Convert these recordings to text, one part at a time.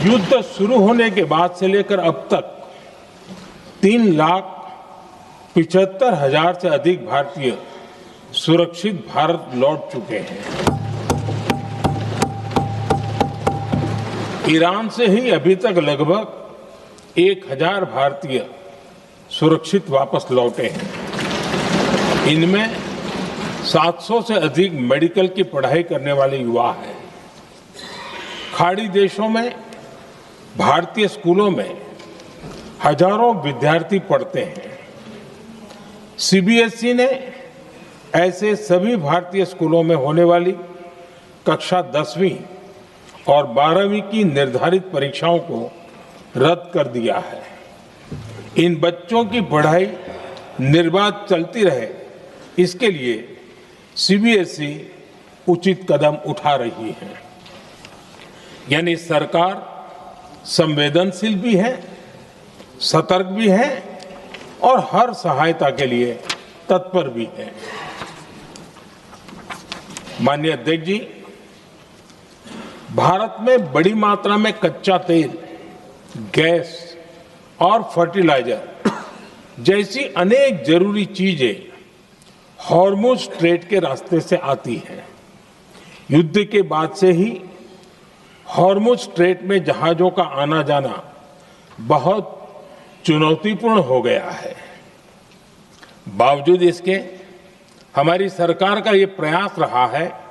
युद्ध शुरू होने के बाद से लेकर अब तक 3,75,000 से अधिक भारतीय सुरक्षित भारत लौट चुके हैं। ईरान से ही अभी तक लगभग 1,000 भारतीय सुरक्षित वापस लौटे हैं। इनमें 700 से अधिक मेडिकल की पढ़ाई करने वाले युवा हैं। खाड़ी देशों में भारतीय स्कूलों में हजारों विद्यार्थी पढ़ते हैं। सीबीएसई ने ऐसे सभी भारतीय स्कूलों में होने वाली कक्षा 10वीं और 12वीं की निर्धारित परीक्षाओं को रद्द कर दिया है। इन बच्चों की पढ़ाई निर्बाध चलती रहे, इसके लिए सीबीएसई उचित कदम उठा रही है। यानी सरकार संवेदनशील भी है, सतर्क भी है और हर सहायता के लिए तत्पर भी है। माननीय अध्यक्ष जी, भारत में बड़ी मात्रा में कच्चा तेल, गैस और फर्टिलाइजर जैसी अनेक जरूरी चीजें हॉर्मुज स्ट्रेट के रास्ते से आती हैं। युद्ध के बाद से ही हॉर्मुज स्ट्रेट में जहाजों का आना जाना बहुत चुनौतीपूर्ण हो गया है। बावजूद इसके हमारी सरकार का ये प्रयास रहा है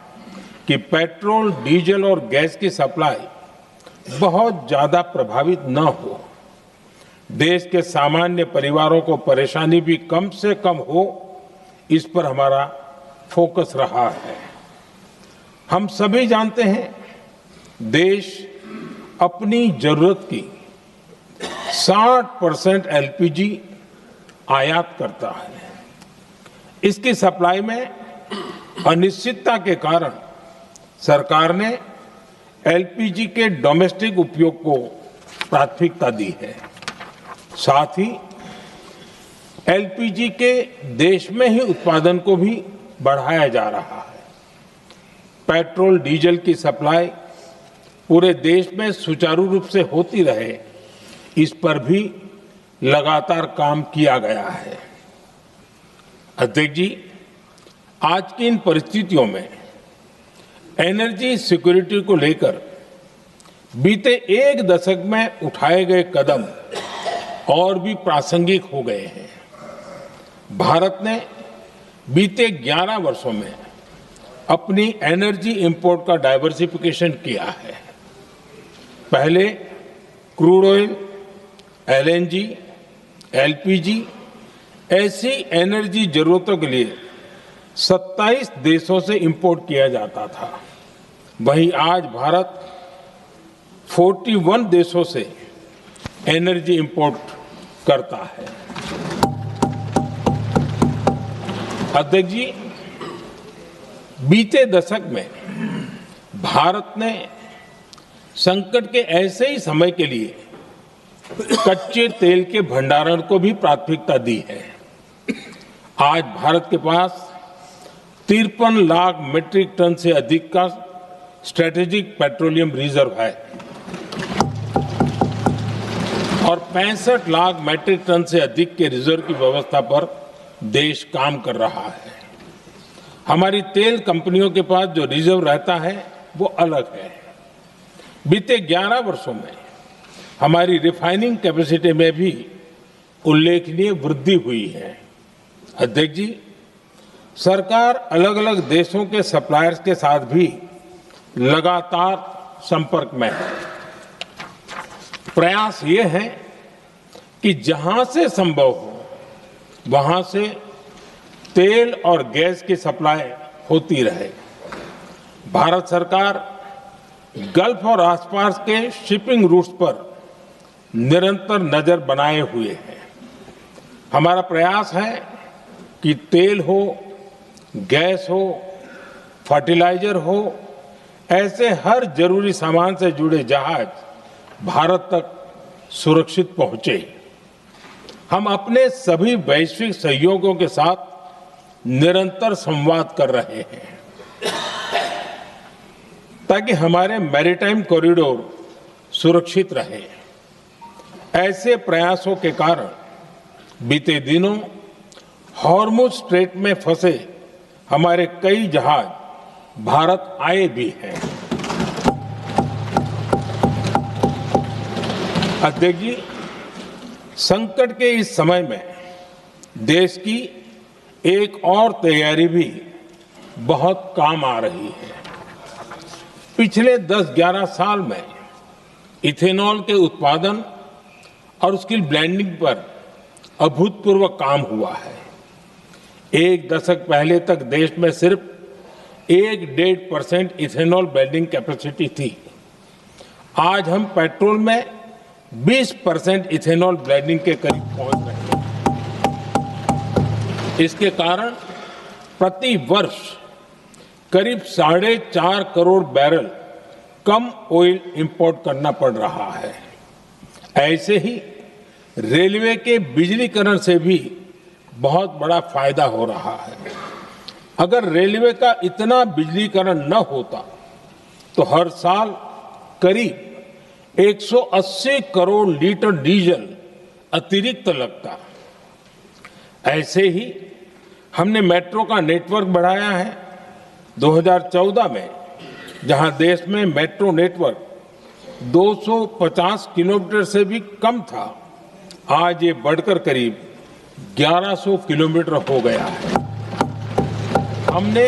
कि पेट्रोल, डीजल और गैस की सप्लाई बहुत ज्यादा प्रभावित न हो। देश के सामान्य परिवारों को परेशानी भी कम से कम हो, इस पर हमारा फोकस रहा है। हम सभी जानते हैं, देश अपनी जरूरत की 60% एलपीजी आयात करता है। इसकी सप्लाई में अनिश्चितता के कारण सरकार ने एलपीजी के डोमेस्टिक उपयोग को प्राथमिकता दी है। साथ ही एलपीजी के देश में ही उत्पादन को भी बढ़ाया जा रहा है। पेट्रोल, डीजल की सप्लाई पूरे देश में सुचारू रूप से होती रहे, इस पर भी लगातार काम किया गया है। अध्यक्ष जी, आज की इन परिस्थितियों में एनर्जी सिक्योरिटी को लेकर बीते एक दशक में उठाए गए कदम और भी प्रासंगिक हो गए हैं। भारत ने बीते 11 वर्षों में अपनी एनर्जी इंपोर्ट का डाइवर्सिफिकेशन किया है। पहले क्रूड ऑयल, एलएनजी, एलपीजी ऐसी एनर्जी जरूरतों के लिए 27 देशों से इंपोर्ट किया जाता था। वहीं आज भारत 41 देशों से एनर्जी इंपोर्ट करता है। अध्यक्ष जी, बीते दशक में भारत ने संकट के ऐसे ही समय के लिए कच्चे तेल के भंडारण को भी प्राथमिकता दी है। आज भारत के पास 53 लाख मीट्रिक टन से अधिक का स्ट्रेटेजिक पेट्रोलियम रिजर्व है और 65 लाख मीट्रिक टन से अधिक के रिजर्व की व्यवस्था पर देश काम कर रहा है। हमारी तेल कंपनियों के पास जो रिजर्व रहता है वो अलग है। बीते 11 वर्षों में हमारी रिफाइनिंग कैपेसिटी में भी उल्लेखनीय वृद्धि हुई है। अध्यक्ष जी, सरकार अलग अलग देशों के सप्लायर्स के साथ भी लगातार संपर्क में है। प्रयास ये है कि जहां से संभव हो वहां से तेल और गैस की सप्लाई होती रहे। भारत सरकार गल्फ और आसपास के शिपिंग रूट्स पर निरंतर नजर बनाए हुए है। हमारा प्रयास है कि तेल हो, गैस हो, फर्टिलाइजर हो, ऐसे हर जरूरी सामान से जुड़े जहाज भारत तक सुरक्षित पहुंचे। हम अपने सभी वैश्विक सहयोगियों के साथ निरंतर संवाद कर रहे हैं ताकि हमारे मैरीटाइम कॉरिडोर सुरक्षित रहे। ऐसे प्रयासों के कारण बीते दिनों हॉर्मुज स्ट्रेट में फंसे हमारे कई जहाज भारत आए भी हैं। अध्यक्ष जी, संकट के इस समय में देश की एक और तैयारी भी बहुत काम आ रही है। पिछले 10-11 साल में इथेनॉल के उत्पादन और उसकी ब्लेंडिंग पर अभूतपूर्व काम हुआ है। एक दशक पहले तक देश में सिर्फ 1-1.5% इथेनॉल ब्लेंडिंग कैपेसिटी थी। आज हम पेट्रोल में 20% इथेनॉल ब्लेंडिंग के करीब पहुंच रहे हैं। इसके कारण प्रति वर्ष करीब 4.5 करोड़ बैरल कम ऑयल इंपोर्ट करना पड़ रहा है। ऐसे ही रेलवे के बिजलीकरण से भी बहुत बड़ा फायदा हो रहा है। अगर रेलवे का इतना बिजलीकरण न होता तो हर साल करीब 180 करोड़ लीटर डीजल अतिरिक्त लगता। ऐसे ही हमने मेट्रो का नेटवर्क बढ़ाया है। 2014 में जहां देश में मेट्रो नेटवर्क 250 किलोमीटर से भी कम था, आज ये बढ़कर करीब 1100 किलोमीटर हो गया है। हमने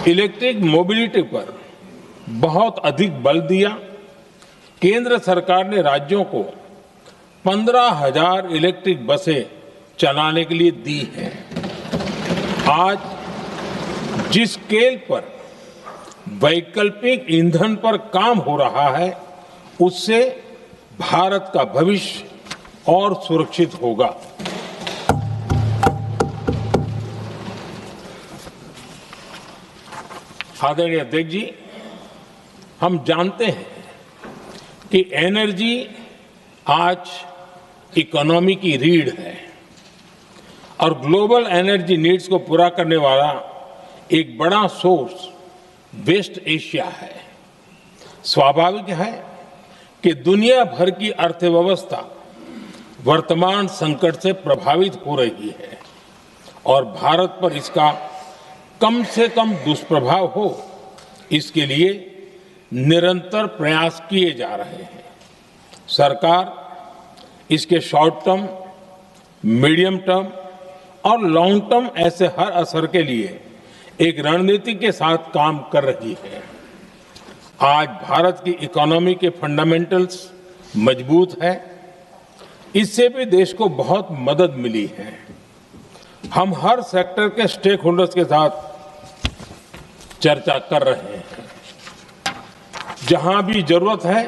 इलेक्ट्रिक मोबिलिटी पर बहुत अधिक बल दिया। केंद्र सरकार ने राज्यों को 15,000 इलेक्ट्रिक बसें चलाने के लिए दी हैं। आज जिस स्केल पर वैकल्पिक ईंधन पर काम हो रहा है, उससे भारत का भविष्य और सुरक्षित होगा। आदरणीय अध्यक्ष जी, हम जानते हैं कि एनर्जी आज इकोनॉमी की रीढ़ है और ग्लोबल एनर्जी नीड्स को पूरा करने वाला एक बड़ा सोर्स वेस्ट एशिया है। स्वाभाविक है कि दुनिया भर की अर्थव्यवस्था वर्तमान संकट से प्रभावित हो रही है और भारत पर इसका कम से कम दुष्प्रभाव हो, इसके लिए निरंतर प्रयास किए जा रहे हैं। सरकार इसके शॉर्ट टर्म, मीडियम टर्म और लॉन्ग टर्म ऐसे हर असर के लिए एक रणनीति के साथ काम कर रही है। आज भारत की इकोनॉमी के फंडामेंटल्स मजबूत है। इससे भी देश को बहुत मदद मिली है। हम हर सेक्टर के स्टेक होल्डर्स के साथ चर्चा कर रहे हैं। जहां भी जरूरत है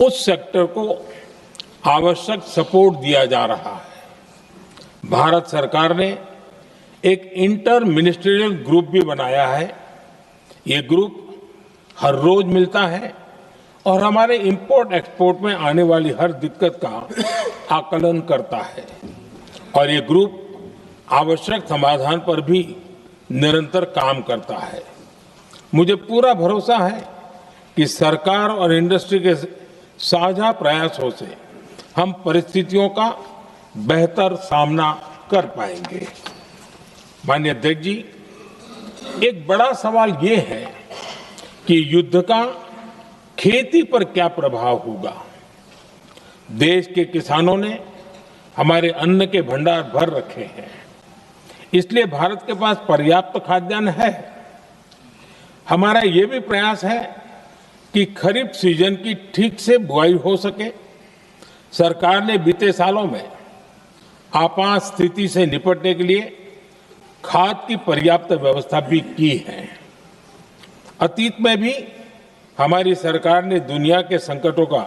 उस सेक्टर को आवश्यक सपोर्ट दिया जा रहा है। भारत सरकार ने एक इंटर मिनिस्ट्रियल ग्रुप भी बनाया है। ये ग्रुप हर रोज मिलता है और हमारे इंपोर्ट एक्सपोर्ट में आने वाली हर दिक्कत का आकलन करता है और ये ग्रुप आवश्यक समाधान पर भी निरंतर काम करता है। मुझे पूरा भरोसा है कि सरकार और इंडस्ट्री के साझा प्रयासों से हम परिस्थितियों का बेहतर सामना कर पाएंगे। माननीय अध्यक्ष जी, एक बड़ा सवाल ये है कि युद्ध का खेती पर क्या प्रभाव होगा। देश के किसानों ने हमारे अन्न के भंडार भर रखे हैं, इसलिए भारत के पास पर्याप्त खाद्यान्न है। हमारा ये भी प्रयास है कि खरीफ सीजन की ठीक से बुआई हो सके। सरकार ने बीते सालों में आपात स्थिति से निपटने के लिए खाद की पर्याप्त व्यवस्था भी की है। अतीत में भी हमारी सरकार ने दुनिया के संकटों का